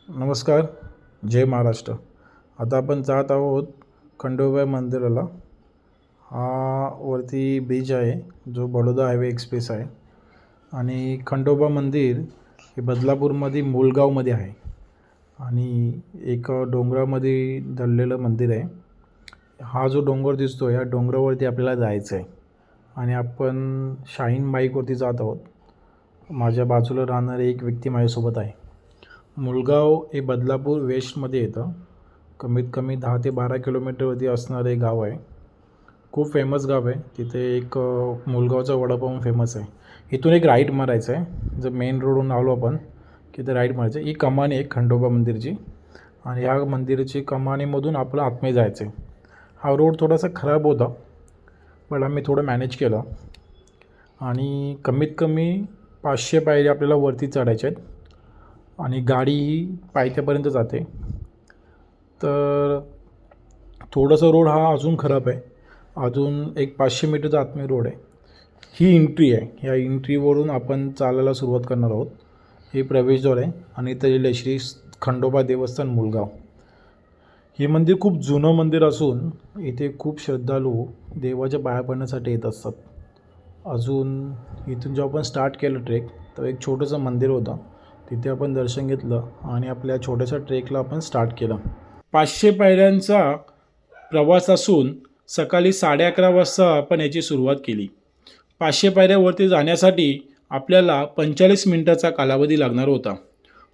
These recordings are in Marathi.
नमस्कार. जय महाराष्ट्र. आता आपण जात आहोत खंडोबा मंदिराला. हा वरती ब्रिज आहे जो बडोदा हायवे एक्सप्रेस आहे आणि खंडोबा मंदिर हे बदलापूरमध्ये मूलगावमध्ये आहे आणि एक डोंगरामध्ये दडलेलं मंदिर आहे. हा जो डोंगर दिसतो या डोंगरावरती आपल्याला जायचं आहे आणि आपण शाहीन बाईकवरती जात आहोत. माझ्या बाजूला राहणारे एक व्यक्ती माझ्यासोबत आहे. मूलगाव हे बदलापूर वेस्टमध्ये येतं. कमीत कमी 10 ते 12 किलोमीटरवरती असणारे गाव आहे. खूप फेमस गाव आहे. तिथे एक मूलगावचा वडापाव फेमस आहे. इथून एक राईट मारायचं आहे. जर मेन रोडवरून आलो आपण की ते राईट मारायचं. ही कमानी आहे खंडोबा मंदिरची आणि ह्या मंदिराची कमानीमधून आपलं आतमध्ये जायचं आहे. हा रोड थोडासा खराब होता पण आम्ही थोडं मॅनेज केलं आणि कमीत कमी 500 पायरी आपल्याला वरती चढायच्या आहेत आणि गाडी ही पायथ्यापर्यंत जाते. तर थोडंसं रोड हा अजून खराब आहे. अजून एक 500 मीटरचा आतमध्ये रोड आहे. ही एंट्री आहे. या एंट्रीवरून आपण चालायला सुरुवात करणार आहोत. हे प्रवेशद्वार आहे आणि इथं लिहिलं श्री खंडोबा देवस्थान मूलगाव. हे मंदिर खूप जुनं मंदिर असून इथे खूप श्रद्धाळू देवाच्या पाया पडण्यासाठी येत असतात. अजून इथून जेव्हा आपण स्टार्ट केलं ट्रेक तर एक छोटंसं मंदिर होतं. तिथे आपण दर्शन घेतलं आणि आपल्या छोट्याशा ट्रेकला आपण स्टार्ट केलं. 500 पायऱ्यांचा प्रवास असून सकाळी 11:30 वाजता आपण याची सुरुवात केली. 500 पायऱ्यावरती जाण्यासाठी आपल्याला 45 मिनिटाचा कालावधी लागणार होता.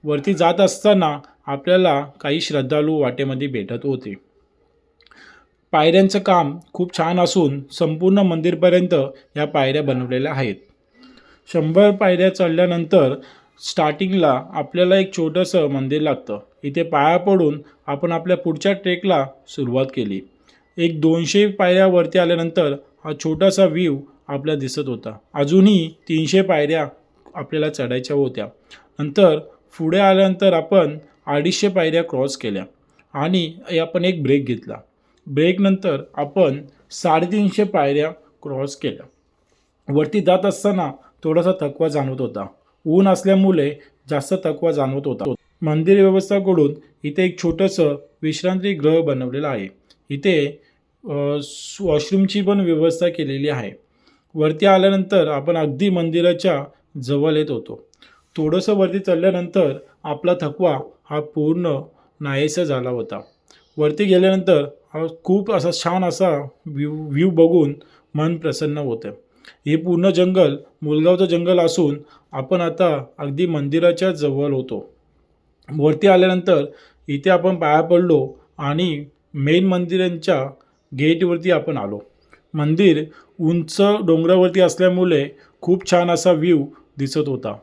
वरती जात असताना आपल्याला काही श्रद्धाळू वाटेमध्ये भेटत होते. पायऱ्यांचं काम खूप छान असून संपूर्ण मंदिरपर्यंत या पायऱ्या बनवलेल्या आहेत. 100 पायऱ्या चढल्यानंतर स्टार्टिंगला आपल्याला एक छोटंसं मंदिर लागतं. इथे पाया पडून आपण आपल्या पुढच्या ट्रेकला सुरुवात केली. एक 200 पायऱ्यावरती आल्यानंतर हा छोटासा व्ह्यू आपल्याला दिसत होता. अजूनही 300 पायऱ्या आपल्याला चढायच्या होत्या. नंतर पुढे आल्यानंतर आपण 250 पायऱ्या क्रॉस केल्या आणि आपण एक ब्रेक घेतला. ब्रेकनंतर आपण 350 पायऱ्या क्रॉस केल्या. वरती जात असताना थोडासा थकवा जाणवत होता. ऊन असल्यामुळे जास्त थकवा जाणवत होता. मंदिर व्यवस्थाकडून इथे एक छोटंसं विश्रांतीगृह बनवलेलं आहे. इथे वॉशरूमची पण व्यवस्था केलेली आहे. वरती आल्यानंतर आपण अगदी मंदिराच्या जवळ येत होतो. थोडंसं वरती चढल्यानंतर आपला थकवा हा पूर्ण नाहीसा झाला होता. वरती गेल्यानंतर हा खूप असा छान असा व्ह्यू बघून मन प्रसन्न होतं. हे पूर्ण जंगल मूलगावचं जंगल असून आपण आता अगदी मंदिराच्या जवळ होतो. वरती आल्यानंतर इथे आपण पाया पडलो आणि मेन मंदिरांच्या गेटवरती आपण आलो. मंदिर उंच डोंगरावरती असल्यामुळे खूप छान असा व्ह्यू दिसत होता.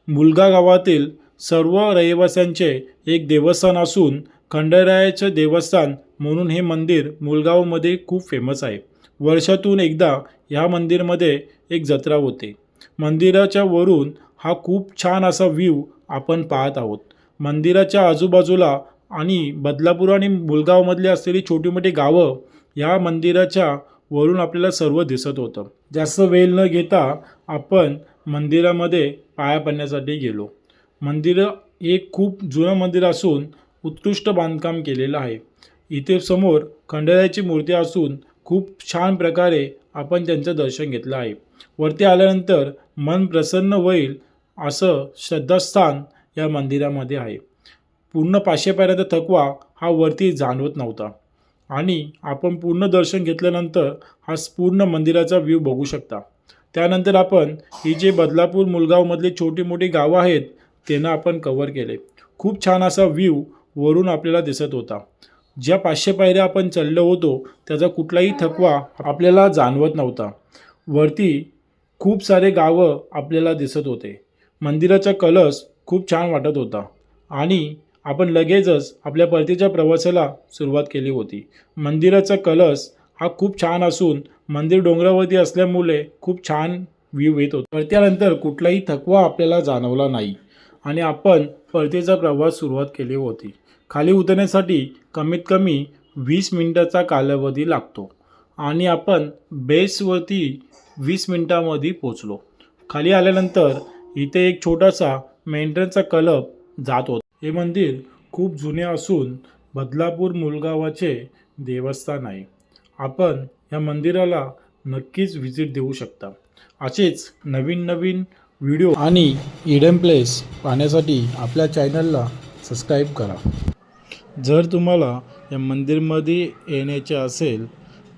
मूलगा गावातील सर्व रहिवाशांचे एक देवस्थान असून खंडेरायाचं देवस्थान म्हणून हे मंदिर मूलगावमध्ये खूप फेमस आहे. वर्षातून एकदा ह्या मंदिरमध्ये एक जत्रा होते. मंदिराच्या वरून हा खूप छान असा व्ह्यू आपण पाहत आहोत. मंदिराच्या आजूबाजूला आणि बदलापूर आणि मूलगावमधली असलेली छोटी मोठी गावं या मंदिराच्या वरून आपल्याला सर्व दिसत होतं. जास्त वेळ न घेता आपण मंदिरामध्ये पाया पडण्यासाठी गेलो. मंदिर एक खूप जुनं मंदिर असून उत्कृष्ट बांधकाम केलेलं आहे. इथे समोर खंडेरायाची मूर्ती असून खूप छान प्रकारे आपण त्यांचं दर्शन घेतलं आहे. वरती आल्यानंतर मन प्रसन्न होईल असं श्रद्धास्थान या मंदिरामध्ये आहे. पूर्ण 500 पायऱ्याचा थकवा हा वरती जाणवत नव्हता आणि आपण पूर्ण दर्शन घेतल्यानंतर हा पूर्ण मंदिराचा व्ह्यू बघू शकता. त्यानंतर आपण ही जे बदलापूर मूलगावमधली छोटी मोठी गावं आहेत त्यांना आपण कव्हर केले. खूप छान असा व्ह्यू वरून आपल्याला दिसत होता. ज्या 500 पायऱ्या आपण चढलो होतो त्याचा कुठलाही थकवा आपल्याला जाणवत नव्हता. वरती खूप सारे गावं आपल्याला दिसत होते. मंदिराचा कलश खूप छान वाटत होता आणि आपण लगेचच आपल्या परतीच्या प्रवासाला सुरुवात केली होती. मंदिराचा कलश हा खूप छान असून मंदिर डोंगरावरती असल्यामुळे खूप छान व्ह्यू येत होता. परत्यानंतर कुठलाही थकवा आपल्याला जाणवला नाही आणि आपण परतीचा प्रवास सुरुवात केली होती. खाली उतरण्यासाठी कमीत कमी 20 मिनिटाचा कालावधी लागतो आणि आपण बेसवरती 20 मिनिटांमध्ये पोचलो. खाली आल्यानंतर इथे एक छोटासा मेंढरांचा कलप जात होता. हे मंदिर खूप जुने असून बदलापूर मुलगावाचे देवस्थान आहे. आपण या मंदिराला नक्कीच व्हिजिट देऊ शकता. असेच नवीन नवीन व्हिडिओ आणि इडन प्लेस पाहण्यासाठी आपल्या चॅनलला सबस्क्राईब करा. जर तुम्हाला या मंदिरमध्ये येण्याचे असेल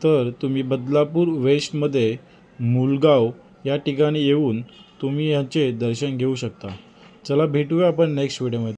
तर तुम्ही बदलापूर वेस्टमध्ये मुलगाव या ठिकाणी येऊन तुम्ही याचे दर्शन घेऊ शकता. चला भेटूया आपण नेक्स्ट व्हिडिओमध्ये.